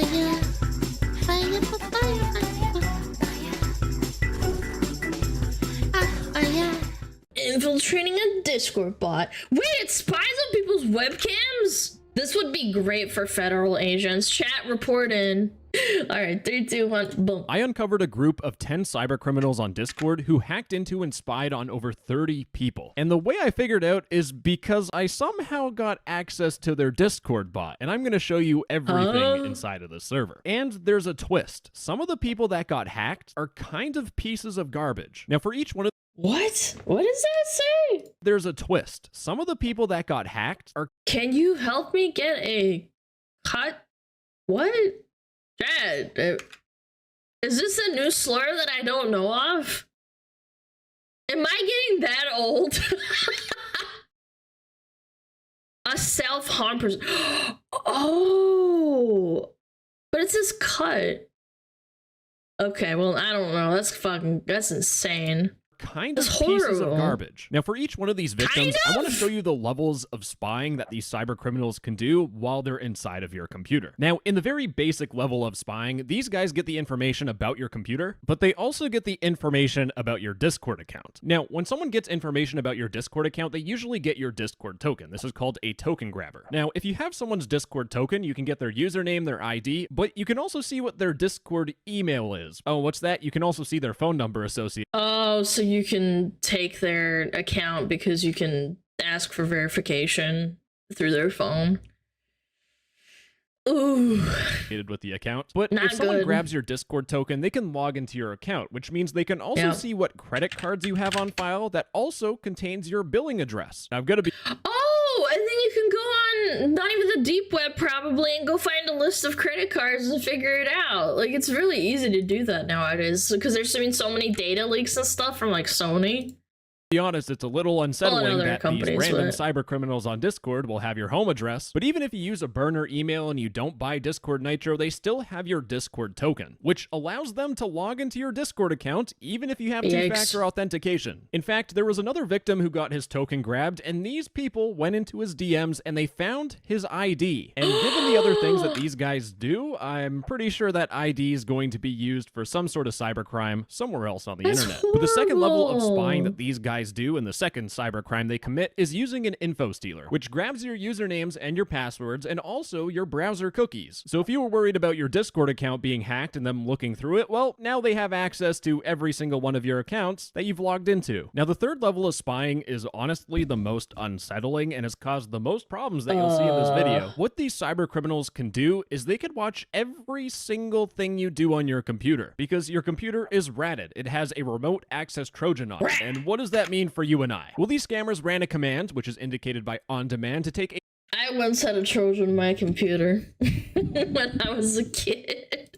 fire, fire for fire, fire. Infiltrating a Discord bot. Wait, it spies on people's webcams? This would be great for federal agents. Chat, report in. All right, 3, 2, 1, boom. I uncovered a group of 10 cybercriminals on Discord who hacked into and spied on over 30 people. And the way I figured out is because I somehow got access to their Discord bot, and I'm going to show you everything inside of the server. And there's a twist. Some of the people that got hacked are kind of pieces of garbage. Now, for each one of What? What does that say? there's a twist. Some of the people that got hacked are Can you help me get a cut? What? Chad, is this a new slur that I don't know of? Am I getting that old? A self-harm person. Oh, but it says cut. Okay, well, I don't know. That's insane. kind of That's pieces of horrible. garbage. Now, for each one of these victims, I want to show you the levels of spying that these cyber criminals can do while they're inside of your computer. Now, in the very basic level of spying, these guys get the information about your computer, but they also get the information about your Discord account. Now, when someone gets information about your Discord account, they usually get your Discord token. This is called a token grabber. Now, if you have someone's Discord token, you can get their username, their ID, but you can also see what their Discord email is. Oh, what's that? You can also see their phone number associated. Oh, so you can take their account because you can ask for verification through their phone. Ooh. With the account. But Not if someone good. grabs your Discord token, they can log into your account, which means they can also Yeah. see what credit cards you have on file that also contains your billing address. Now, I've got to be Oh, and then you can go on not even the deep web probably and go find a list of credit cards and figure it out. Like, it's really easy to do that nowadays because there's been so many data leaks and stuff from like Sony. honest, it's a little unsettling other that these companies, random but- cyber criminals on Discord will have your home address, but even if you use a burner email and you don't buy Discord Nitro, they still have your Discord token, which allows them to log into your Discord account even if you have Yikes. two-factor authentication. In fact, there was another victim who got his token grabbed, and these people went into his DMs and they found his ID. And given the other things that these guys do, I'm pretty sure that ID is going to be used for some sort of cybercrime somewhere else on the That's internet. But the second level of spying horrible. that these guys do, and the second cybercrime they commit, is using an info stealer, which grabs your usernames and your passwords and also your browser cookies. So if you were worried about your Discord account being hacked and them looking through it, well, now they have access to every single one of your accounts that you've logged into. Now, the third level of spying is honestly the most unsettling and has caused the most problems that you'll see in this video. What these cyber criminals can do is they can watch every single thing you do on your computer, because your computer is ratted. It has a remote access Trojan on it. And what does that mean for you and I? Well, these scammers ran a command, which is indicated by on demand, to take I once had a Trojan on my computer when I was a kid.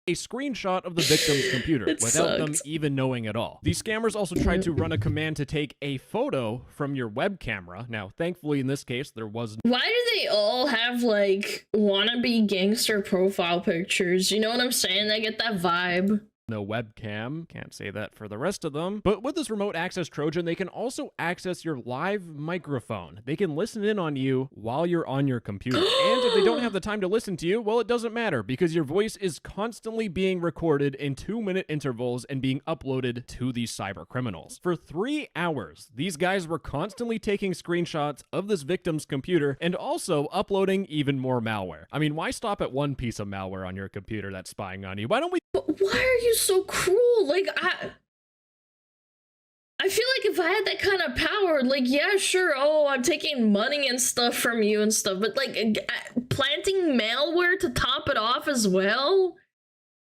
a screenshot of the victim's computer It without them sucked. even knowing at all. These scammers also tried to run a command to take a photo from your web camera. Now, thankfully, in this case, there was Why do they all have like wannabe gangster profile pictures? You know what I'm saying? I get that vibe. no webcam. Can't say that for the rest of them. But with this remote access Trojan, they can also access your live microphone. They can listen in on you while you're on your computer. And if they don't have the time to listen to you, well, it doesn't matter, because your voice is constantly being recorded in 2-minute intervals and being uploaded to these cyber criminals. For 3 hours, these guys were constantly taking screenshots of this victim's computer and also uploading even more malware. I mean, why stop at one piece of malware on your computer that's spying on you? Why don't we But why are you so cruel? Like, I feel like if I had that kind of power, like, yeah, sure, oh, I'm taking money and stuff from you and stuff, but like planting malware to top it off as well?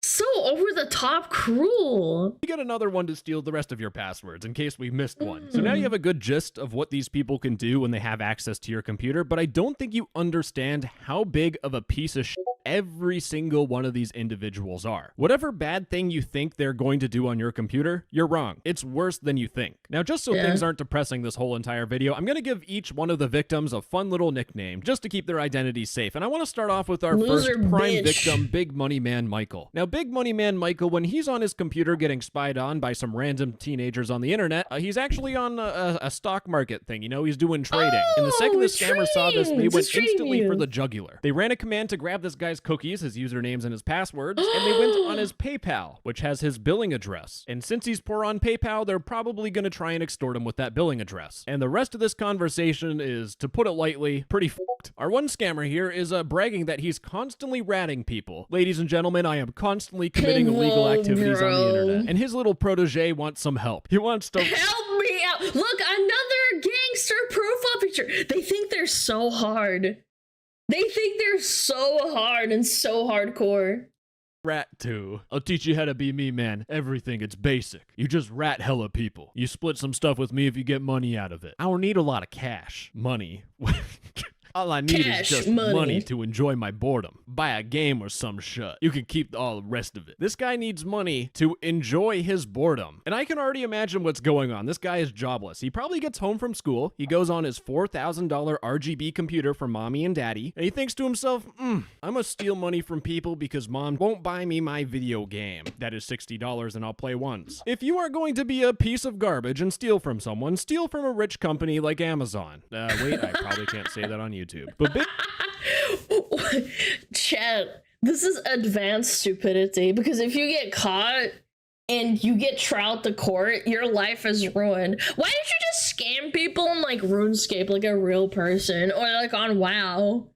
So over the top cruel. You get another one to steal the rest of your passwords in case we missed one. So now you have a good gist of what these people can do when they have access to your computer, but I don't think you understand how big of a piece of shit every single one of these individuals are. Whatever bad thing you think they're going to do on your computer, you're wrong. It's worse than you think. Now, just so Yeah. things aren't depressing this whole entire video, I'm going to give each one of the victims a fun little nickname just to keep their identities safe. And I want to start off with our Loser first prime bitch. victim, Big Money Man Michael. Now, Big Money Man Michael, when he's on his computer getting spied on by some random teenagers on the internet, he's actually on a stock market thing. You know, he's doing trading. And the second the it's scammers saw this, they trading. went It's trading instantly for you. the jugular. They ran a command to grab this guy's guy's cookies, his usernames, and his passwords, and they went on his PayPal, which has his billing address. And since he's poor on PayPal, they're probably going to try and extort him with that billing address. And the rest of this conversation is, to put it lightly, pretty f***ed. Our one scammer here is bragging that he's constantly ratting people. Ladies and gentlemen, I am constantly committing illegal activities on the internet. And his little protege wants some help. He wants to help me out. Look, another gangster profile picture. They think they're so hard. They think they're so hard and so hardcore. Rat too. I'll teach you how to be me, man. Everything, it's basic. You just rat hella people. You split some stuff with me if you get money out of it. I don't need a lot of cash. Money. All I need is just money to enjoy my boredom. Buy a game or some shit. You can keep all the rest of it. This guy needs money to enjoy his boredom. And I can already imagine what's going on. This guy is jobless. He probably gets home from school. He goes on his $4,000 RGB computer from mommy and daddy. And he thinks to himself, I must steal money from people because mom won't buy me my video game. That is $60 and I'll play once. If you are going to be a piece of garbage and steal from someone, steal from a rich company like Amazon. Wait, I probably can't say that on YouTube. But Chat, this is advanced stupidity, because if you get caught and you get trialed to court, your life is ruined. Why don't you just scam people in like RuneScape like a real person, or like on WoW?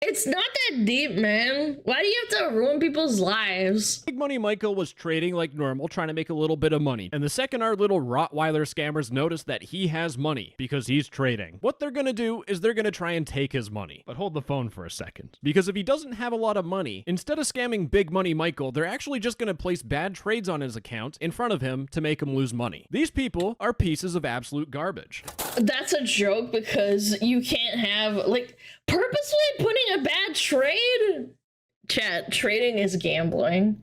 It's not that deep, man. Why do you have to ruin people's lives? Big Money Michael was trading like normal, trying to make a little bit of money. And the second our little Rottweiler scammers notice that he has money because he's trading, what they're gonna do is they're gonna try and take his money. But hold the phone for a second. Because if he doesn't have a lot of money, instead of scamming Big Money Michael, they're actually just gonna place bad trades on his account in front of him to make him lose money. These people are pieces of absolute garbage. That's a joke, because you can't have, like, purposely putting a bad trade? Chat, trading is gambling.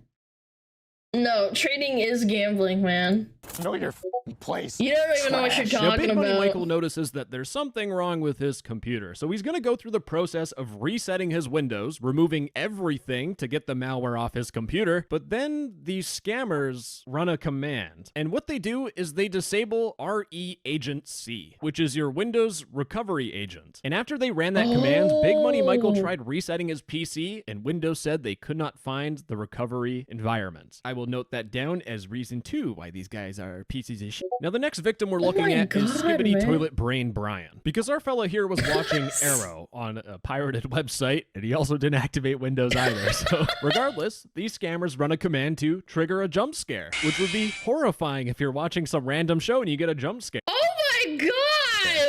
No, trading is gambling, man. Know your place. You don't even know what you're talking Big Money about. Michael notices that there's something wrong with his computer, so he's going to go through the process of resetting his Windows, removing everything to get the malware off his computer, but then these scammers run a command, and what they do is they disable RE Agent C, which is your Windows recovery agent. And after they ran that command, Big Money Michael tried resetting his PC, and Windows said they could not find the recovery environment. I will note that down as reason 2 why these guys are pieces of shit. Now the next victim we're looking at is Skibbity Toilet Brain Brian. Because our fella here was watching Arrow on a pirated website, and he also didn't activate Windows either. So regardless, these scammers run a command to trigger a jump scare, which would be horrifying if you're watching some random show and you get a jump scare. Oh my god!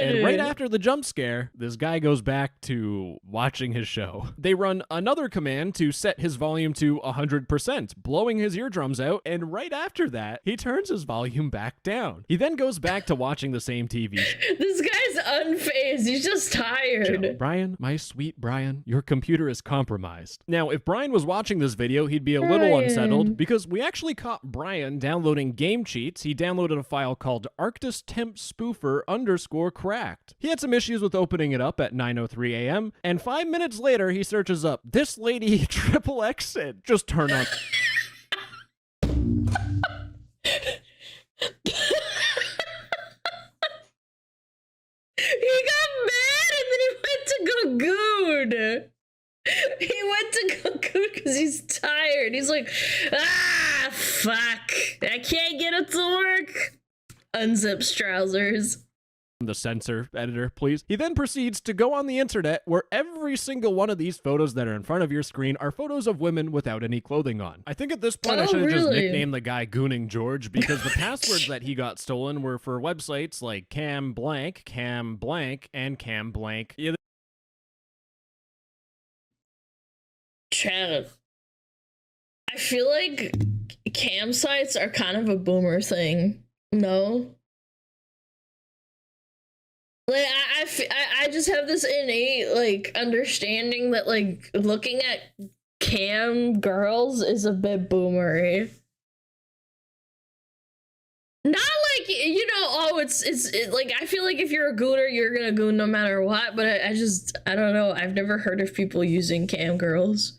And right after the jump scare, this guy goes back to watching his show. They run another command to set his volume to 100%, blowing his eardrums out, and right after that, he turns his volume back down. He then goes back to watching the same TV show. This guy's unfazed. He's just tired. Brian, my sweet Brian, your computer is compromised. Now, if Brian was watching this video, he'd be a little unsettled because we actually caught Brian downloading game cheats. He downloaded a file called Arctis Temp Spoofer _cracked. He had some issues with opening it up at 9:03 a.m. and 5 minutes later, he searches up, "This lady triple exit." Just turn on. He got mad and then he went to go good. He went to go good because he's tired. He's like, fuck. I can't get it to work. Unzips trousers. The censor editor, please. He then proceeds to go on the internet where every single one of these photos that are in front of your screen are photos of women without any clothing on. I think at this point I should have just nicknamed the guy Gooning George, because the passwords that he got stolen were for websites like Cam Blank, and Cam Blank. Yeah. Chat. I feel like cam sites are kind of a boomer thing. No? Like, I just have this innate, like, understanding that, like, looking at cam girls is a bit boomery. Not like, you know, oh, it's like, I feel like if you're a gooner, you're gonna goon no matter what, but I don't know, I've never heard of people using cam girls.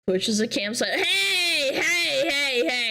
Twitch is a cam site. Hey,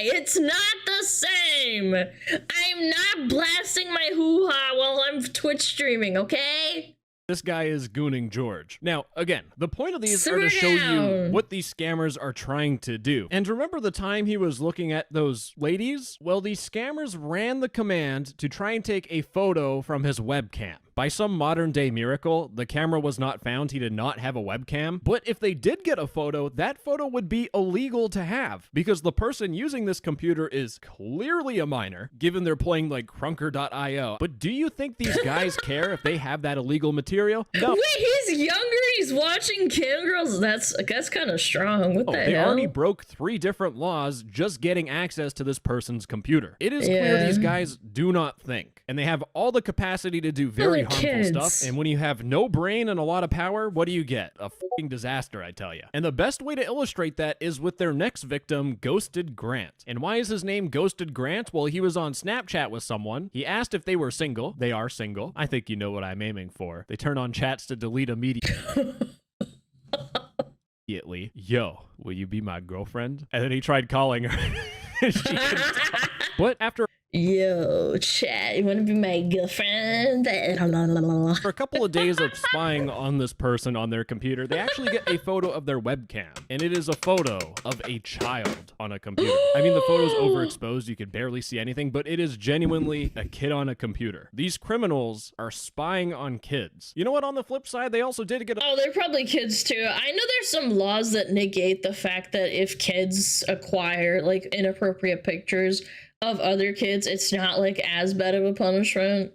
it's not the same! I'm not blasting my hoo-ha while I'm Twitch streaming, okay? This guy is gooning George. Now, again, the point of these are to show you what these scammers are trying to do. And remember the time he was looking at those ladies? Well, these scammers ran the command to try and take a photo from his webcam. By some modern day miracle, the camera was not found. He did not have a webcam. But if they did get a photo, that photo would be illegal to have because the person using this computer is clearly a minor, given they're playing like Crunker.io. But do you think these guys care if they have that illegal material? No. Wait, he's younger, he's watching cam girls? That's kind of strong. What the hell? They already broke 3 different laws just getting access to this person's computer. It is clear these guys do not think. And they have all the capacity to do very harmful stuff. And when you have no brain and a lot of power, what do you get? A fucking disaster, I tell you. And the best way to illustrate that is with their next victim, Ghosted Grant. And why is his name Ghosted Grant? Well, he was on Snapchat with someone. He asked if they were single. They are single. I think you know what I'm aiming for. They turn on chats to delete immediately. Yo, will you be my girlfriend? And then he tried calling her. She couldn't talk. But after yo, chat, you want to be my girlfriend? for a couple of days of spying on this person on their computer, they actually get a photo of their webcam. And it is a photo of a child on a computer. I mean, the photo's overexposed. You can barely see anything, but it is genuinely a kid on a computer. These criminals are spying on kids. You know what? On the flip side, they also did get Oh, they're probably kids too. I know there's some laws that negate the fact that if kids acquire like inappropriate pictures of other kids, it's not like as bad of a punishment.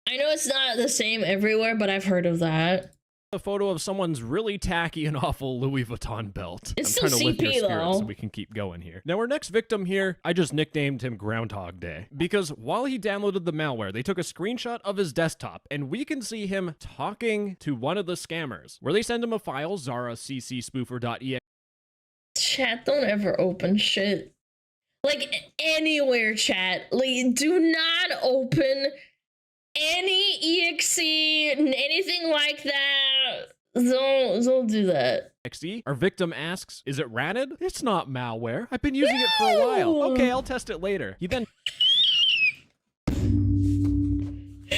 I know it's not the same everywhere, but I've heard of that. a photo of someone's really tacky and awful Louis Vuitton belt. It's I'm trying still to lift your CP spirits though. so we can keep going here. Now our next victim here, I just nicknamed him Groundhog Day because while he downloaded the malware, they took a screenshot of his desktop and we can see him talking to one of the scammers where they send him a file, zaraccspoofer.exe. Chat, don't ever open shit. Like, anywhere, chat. Like, do not open any exe, anything like that. Don't do that. Our victim asks, is it ratted? It's not malware. I've been using it for a while. Okay, I'll test it later. He then... He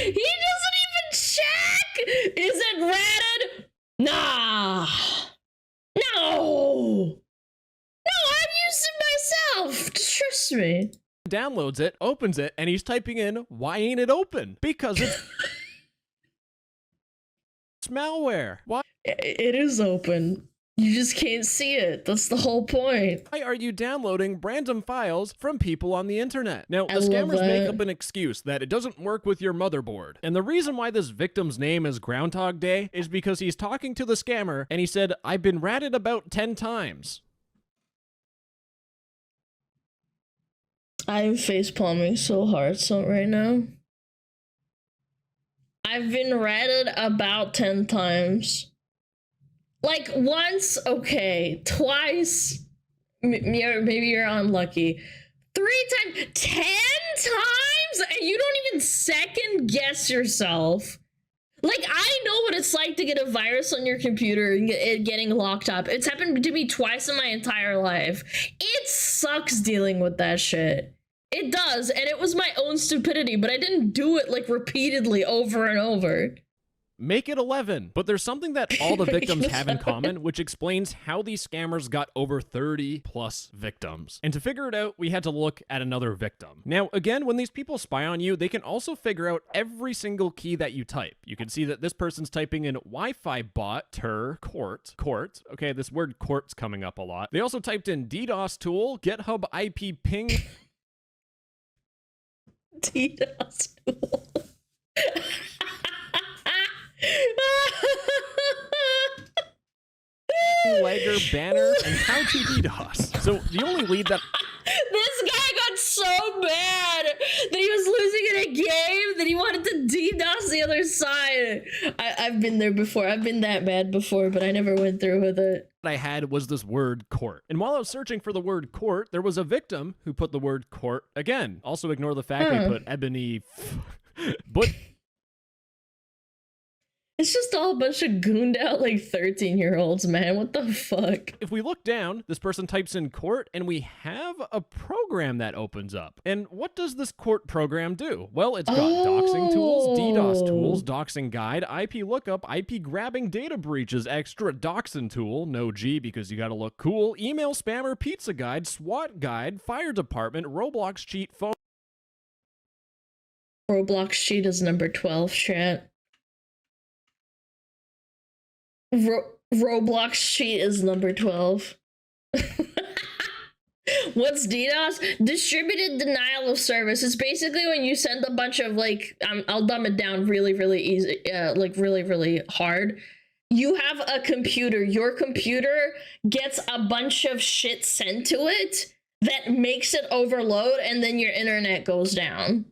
doesn't even check! Is it ratted? Nah. No! No, I've used it myself. Just trust me. downloads it, opens it, and he's typing in, why ain't it open? Because it's... it's malware. Why? It is open. You just can't see it. That's the whole point. Why are you downloading random files from people on the internet? Now, the I love scammers make that. up an excuse that it doesn't work with your motherboard. And the reason why this victim's name is Groundhog Day is because he's talking to the scammer and he said, I've been ratted about 10 times. I'm facepalming so hard right now. I've been ratted about 10 times. Like, once, okay. Twice, maybe you're unlucky. 3 times, 10 times? And you don't even second guess yourself. Like, I know what it's like to get a virus on your computer and it getting locked up. It's happened to me twice in my entire life. It sucks dealing with that shit. It does, and it was my own stupidity, but I didn't do it, like, repeatedly over and over. Make it 11. But there's something that all the victims have in common, which explains how these scammers got over 30 plus victims. And to figure it out, we had to look at another victim. Now, again, when these people spy on you, they can also figure out every single key that you type. You can see that this person's typing in Wi-Fi bot, court. Okay, this word court's coming up a lot. They also typed in DDoS tool, GitHub IP ping. DDoS tool. Legger banner and how to DDoS. So the only lead that This guy got so mad that he was losing in a game that he wanted to DDoS the other side. I've been there before. I've been that mad before, but I never went through with it. I had was this word court. And while I was searching for the word court, there was a victim who put the word court again. Also ignore the fact they put ebony but It's just all a bunch of gooned out like 13-year-olds, man. What the fuck? If we look down, this person types in court and we have a program that opens up. And what does this court program do? Well, it's got doxing tools, DDoS tools, doxing guide, IP lookup, IP grabbing data breaches, extra doxing tool, no G because you gotta look cool, email spammer, pizza guide, SWAT guide, fire department, Roblox cheat, phone. Roblox cheat is number 12, chat. Roblox cheat is number 12. What's DDoS? Distributed denial of service. It's basically when you send a bunch of like, I'll dumb it down really, really easy, like really, really hard. You have a computer. Your computer gets a bunch of shit sent to it that makes it overload, and then your internet goes down.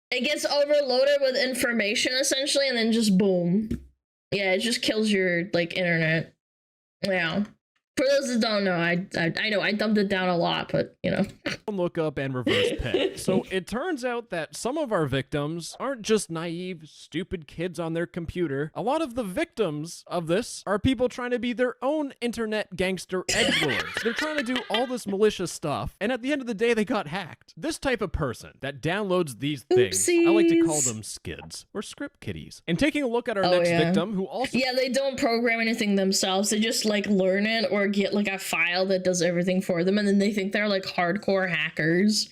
It gets overloaded with information essentially, and then just boom. Yeah, it just kills your like internet. Yeah. For those that don't know, I know I dumbed it down a lot, but you know. Lookup and reverse pin. So it turns out that some of our victims aren't just naive, stupid kids on their computer. A lot of the victims of this are people trying to be their own internet gangster edgelords. They're trying to do all this malicious stuff, and at the end of the day, they got hacked. This type of person that downloads these things, I like to call them skids or script kiddies. And taking a look at our next victim, who also— yeah, they don't program anything themselves. They just like learn it or get like a file that does everything for them, and then they think they're like hardcore hackers.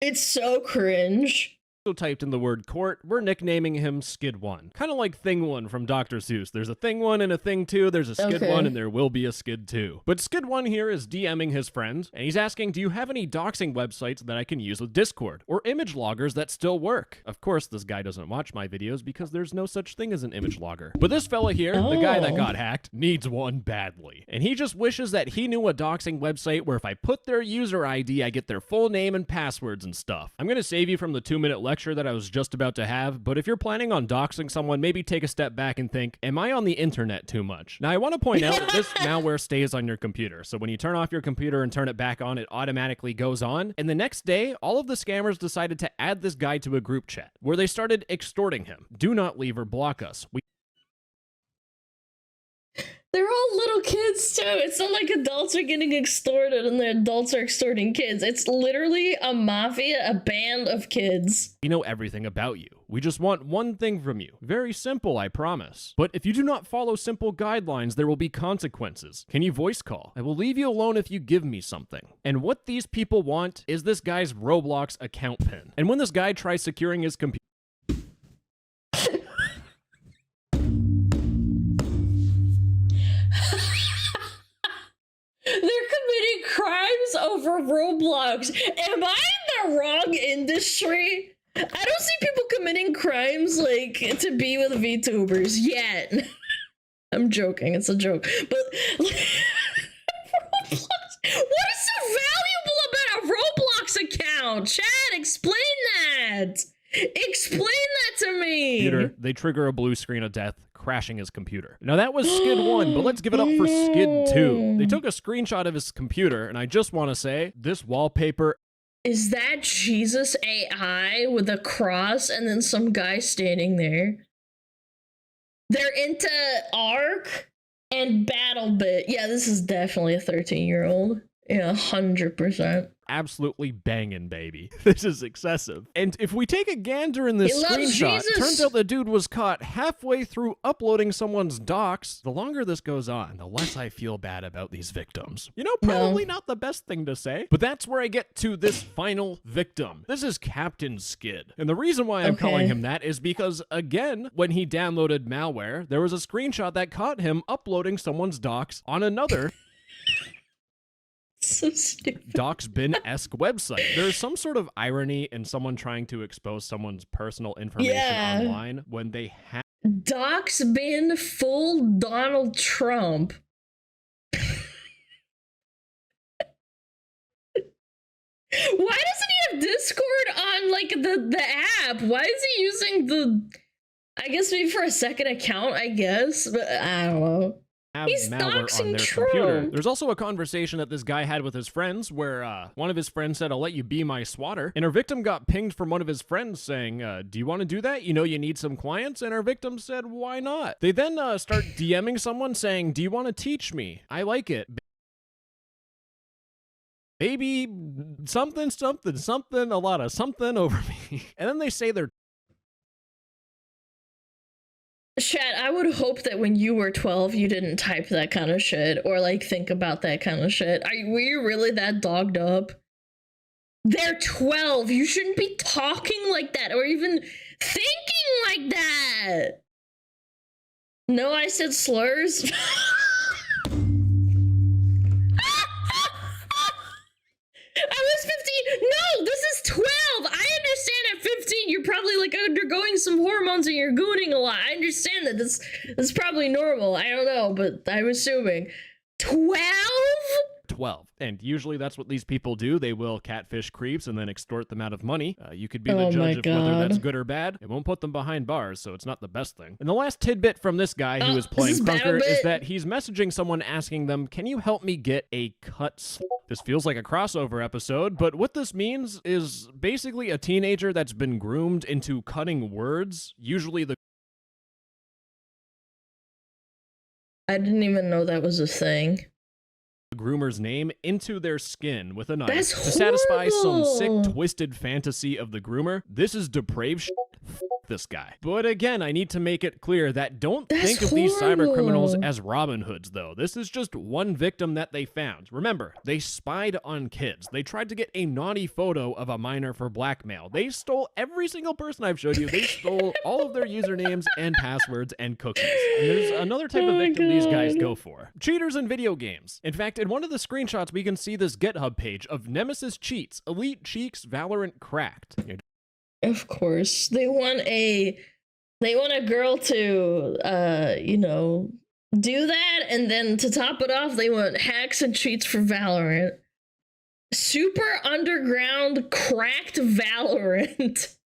It's so cringe. Typed in the word court, we're nicknaming him Skid 1. Kind of like Thing 1 from Dr. Seuss. There's a Thing 1 and a Thing 2, there's a Skid 1, and there will be a Skid 2. But Skid 1 here is DMing his friend, and he's asking, do you have any doxing websites that I can use with Discord? Or image loggers that still work? Of course, this guy doesn't watch my videos because there's no such thing as an image logger. But this fella here, the guy that got hacked, needs one badly. And he just wishes that he knew a doxing website where if I put their user ID, I get their full name and passwords and stuff. I'm gonna save you from the 2-minute lecture that I was just about to have, but if you're planning on doxing someone, maybe take a step back and think, am I on the internet too much? Now, I want to point out that this malware stays on your computer, so when you turn off your computer and turn it back on, it automatically goes on, and the next day, all of the scammers decided to add this guy to a group chat, where they started extorting him. Do not leave or block us. They're all little kids too. It's not like adults are getting extorted and the adults are extorting kids. It's literally a mafia, a band of kids. We know everything about you. We just want one thing from you. Very simple, I promise. But if you do not follow simple guidelines, there will be consequences. Can you voice call? I will leave you alone if you give me something. And what these people want is this guy's Roblox account pin. And when this guy tries securing his computer, They're committing crimes over Roblox. Am I in the wrong industry? I don't see people committing crimes like to be with VTubers yet. I'm joking. It's a joke. But Roblox, what is so valuable about a Roblox account? Chad, explain that. Explain that to me. Computer, they trigger a blue screen of death, crashing his computer. Now that was Skid 1, but let's give it up for Skid 2. They took a screenshot of his computer, and I just want to say, this wallpaper— is that Jesus AI with a cross and then some guy standing there? They're into Ark and BattleBit. Yeah, this is definitely a 13-year-old. Yeah, 100%. absolutely banging, baby. This is excessive. And if we take a gander in this screenshot, turns out the dude was caught halfway through uploading someone's docs. The longer this goes on, the less I feel bad about these victims. You know, probably not the best thing to say, but that's where I get to this final victim. This is Captain Skid. And the reason why I'm calling him that is because, again, when he downloaded malware, there was a screenshot that caught him uploading someone's docs on another so stupid. Docsbin-esque website. There's some sort of irony in someone trying to expose someone's personal information online when they have Docsbin full Donald Trump. Why doesn't he have Discord on like the app? Why is he using the, I guess maybe for a second account, I guess, but I don't know. have He's malware on doxing their computer. Trump. There's also a conversation that this guy had with his friends where one of his friends said, "I'll let you be my swatter." And our victim got pinged from one of his friends saying, "Do you want to do that? You know you need some clients." And our victim said, "Why not?" They then start DMing someone saying, "Do you want to teach me? I like it. Baby, something, something, something, a lot of something over me." And then they say they're Chat, I would hope that when you were 12, you didn't type that kind of shit or like think about that kind of shit. Were you really that dogged up? They're 12. You shouldn't be talking like that or even thinking like that. No, I said slurs. I was 15. No, this is 12. I understand at 15 you're probably like undergoing some hormones and you're gooning a lot. I understand that this is probably normal. I don't know, but I'm assuming 12? 12. And usually that's what these people do. They will catfish creeps and then extort them out of money. You could be the judge of whether that's good or bad. It won't put them behind bars, so it's not the best thing. And the last tidbit from this guy who is playing Crunker is that he's messaging someone asking them, "Can you help me get a cut?" This feels like a crossover episode, but what this means is basically a teenager that's been groomed into cutting words, usually the I didn't even know that was a thing. groomer's name into their skin with a knife That's to satisfy some horrible. sick, twisted fantasy of the groomer. This is depraved shit. F this guy. But again, I need to make it clear that don't think of these cyber criminals as Robin Hoods, though. This is just one victim that they found. Remember, they spied on kids. They tried to get a naughty photo of a minor for blackmail. They stole every single person I've showed you. They stole all of their usernames and passwords and cookies. And there's another type of victim these guys go for. Cheaters in video games. In fact, in one of the screenshots, we can see this GitHub page of Nemesis cheats, Elite Cheeks, Valorant cracked. Of course. They want a girl to you know, do that, and then to top it off, they want hacks and cheats for Valorant. Super underground cracked Valorant.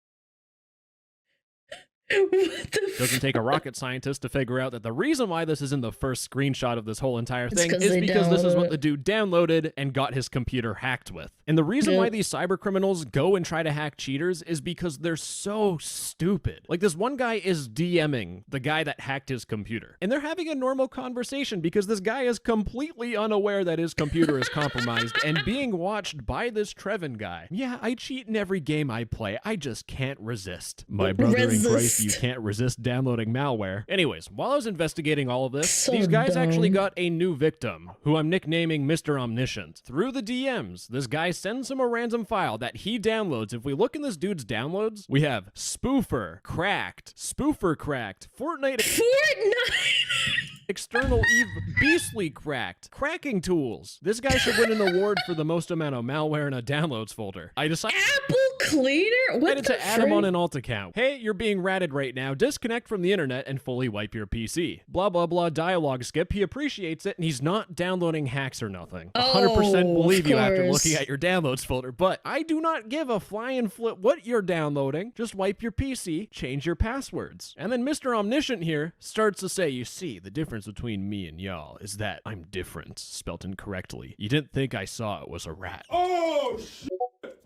What the Doesn't take a rocket scientist to figure out that the reason why this is in the first screenshot of this whole entire thing is because this is what the dude downloaded and got his computer hacked with. And the reason why these cyber criminals go and try to hack cheaters is because they're so stupid. Like, this one guy is DMing the guy that hacked his computer, and they're having a normal conversation because this guy is completely unaware that his computer is compromised and being watched by this Trevin guy. "Yeah, I cheat in every game I play. I just can't resist. My brother in Christ, you can't resist downloading malware." Anyways, while I was investigating all of this, these guys actually got a new victim, who I'm nicknaming Mr. Omniscient. Through the DMs, this guy sends him a random file that he downloads. If we look in this dude's downloads, we have Spoofer, Cracked, Fortnite, External Eve, Beastly Cracked, Cracking Tools. This guy should win an award for the most amount of malware in a downloads folder. I decided Apple Cleaner? What to add him on an alt account. "Hey, you're being ratted right now. Disconnect from the internet and fully wipe your PC." Blah, blah, blah, dialogue skip. He appreciates it, and he's not downloading hacks or nothing. 100% believe you after looking at your downloads folder, but I do not give a flying flip what you're downloading. Just wipe your PC, change your passwords. And then Mr. Omniscient here starts to say, "You see, the difference between me and y'all is that I'm different," spelt incorrectly. "You didn't think I saw it was a rat."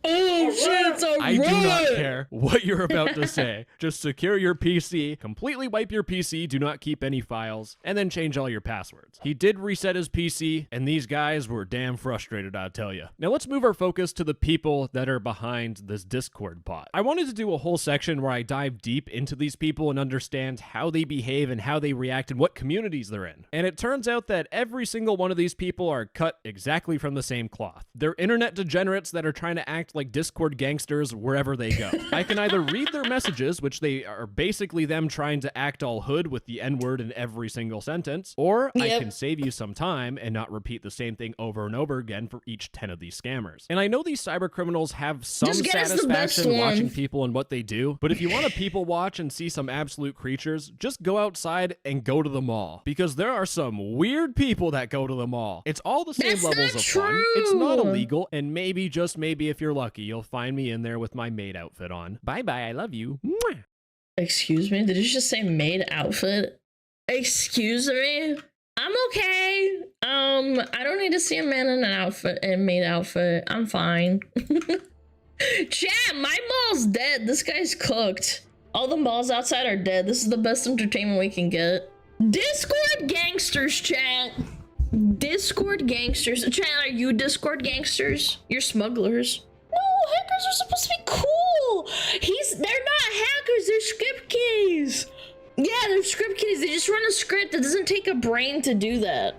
Oh shit, it's a I do not care what you're about to say. Just secure your PC, completely wipe your PC, do not keep any files, and then change all your passwords. He did reset his PC, and these guys were damn frustrated, I'll tell you. Now let's move our focus to the people that are behind this Discord bot. I wanted to do a whole section where I dive deep into these people and understand how they behave and how they react and what communities they're in. And it turns out that every single one of these people are cut exactly from the same cloth. They're internet degenerates that are trying to act like Discord gangsters wherever they go. I can either read their messages, which they are basically them trying to act all hood with the N-word in every single sentence, or I can save you some time and not repeat the same thing over and over again for each 10 of these scammers. And I know these cyber criminals have some satisfaction watching people and what they do, but if you want to people watch and see some absolute creatures, just go outside and go to the mall, because there are some weird people that go to the mall. It's all the same levels of fun. It's not illegal, and maybe, just maybe, if you're lucky, you'll find me in there with my maid outfit on. Bye-bye, I love you. Mwah. Excuse me? Did you just say maid outfit? Excuse me? I'm okay. I don't need to see a man in an outfit, and maid outfit. I'm fine. Chat, my mall's dead. This guy's cooked. All the malls outside are dead. This is the best entertainment we can get. Discord gangsters, chat. Discord gangsters. Chat, are you Discord gangsters? You're smugglers. No, hackers are supposed to be cool. They're not hackers, they're script kiddies. Yeah, they're script kiddies. They just run a script. It doesn't take a brain to do that.